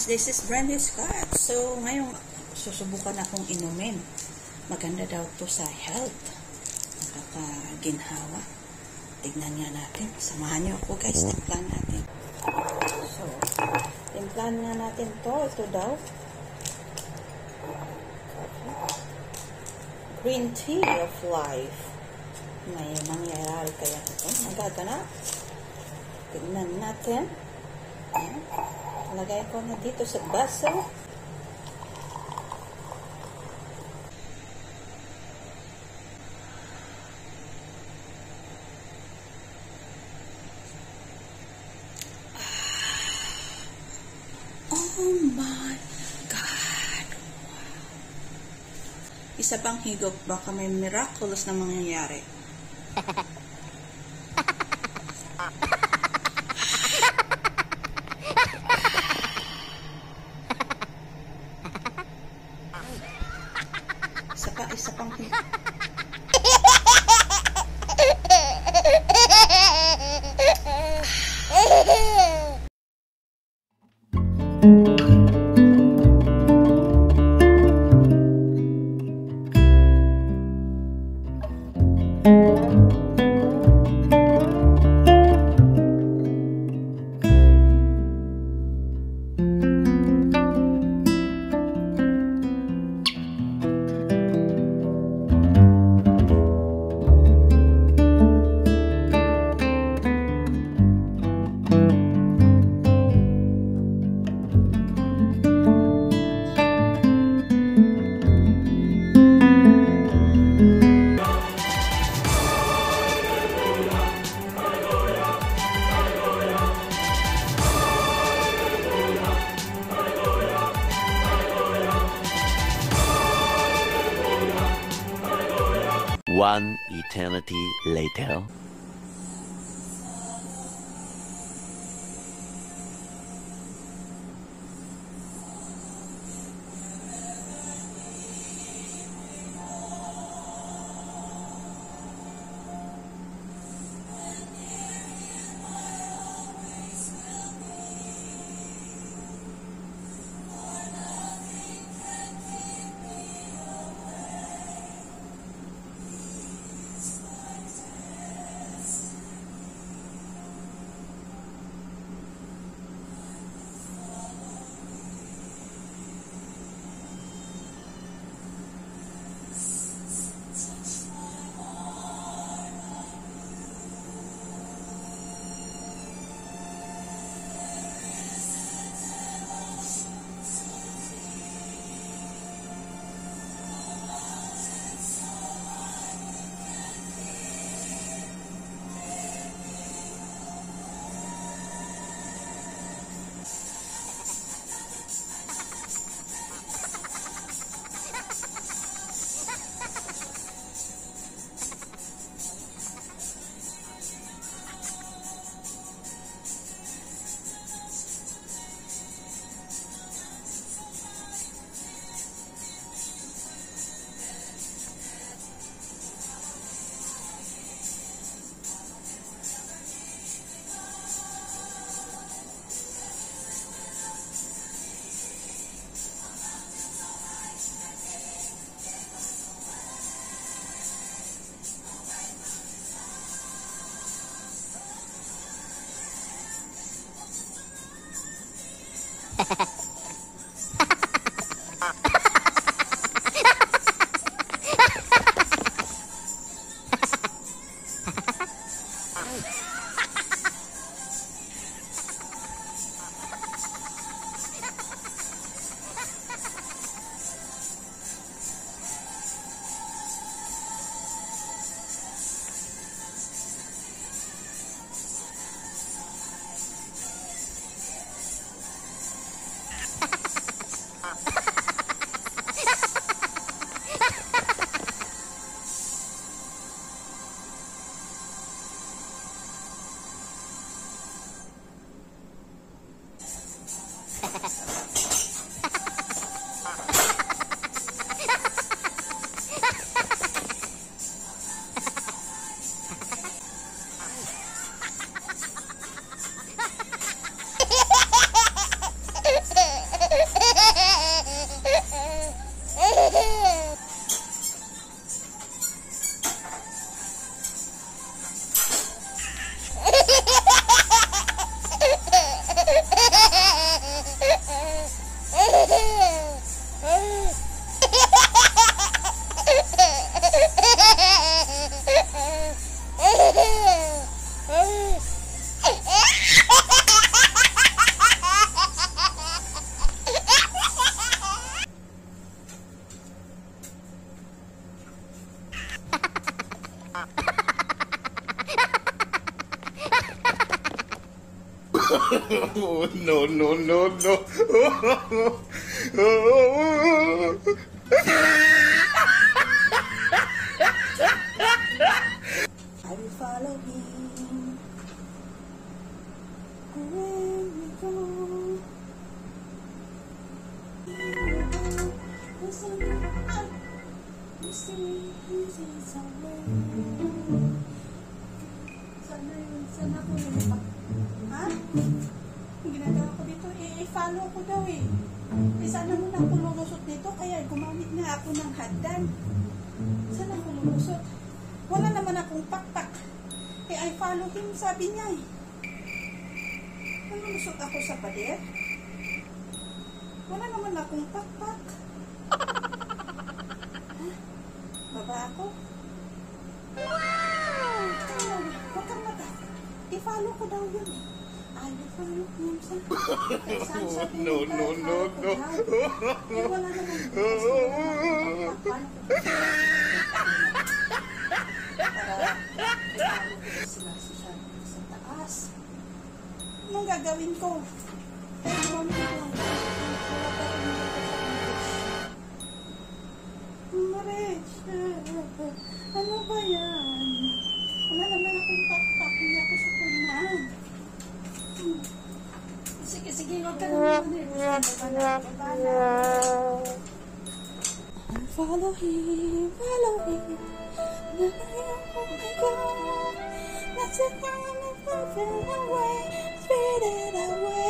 guys, this is Brandy Scott. So, ngayong susubukan akong inumin. Maganda daw to sa health. Nakakaginhawa. Tignan nga natin. Samahan niyo ako guys. Timplan natin. So, timplan nga natin to. Ito daw. Green tea of life. May mangyayari kaya ito. Magaganap. Tignan natin. Lagay ko na dito sa baso. Oh my God! Isa pang higop, baka may miraculous na mangyayari. Isa pang higop. One eternity later. Oh, no, no, no, no. I will follow him. Where we go. Sana ako lumipak. Ha? Ang ginagawa ko dito, i-follow ko daw eh. Sana mo na ako lulusot dito, kaya gumamit nga ako ng hagdan. Sana ako lulusot. Wala naman akong pakpak. I follow him, sabi niya eh. Lulusot ako sa pader. Wala naman akong pakpak. Baba ako. Wow! Huwag kang mata. I-follow ko daw yun eh. I will follow him sa... No, no, no, no. Eh, wala naman. Paano ko? Para i-follow ko sila sa taas. Anong gagawin ko? Kaya gumamit ko lang. Wala pa rin dito sa English. Ano ba yan? Wala naman akong pakpak. Hindi ako sa punan. Sige, sige. Huwag ka naman. Follow him. Follow him. Oh my God. That's the kind of moving away. Speed it away.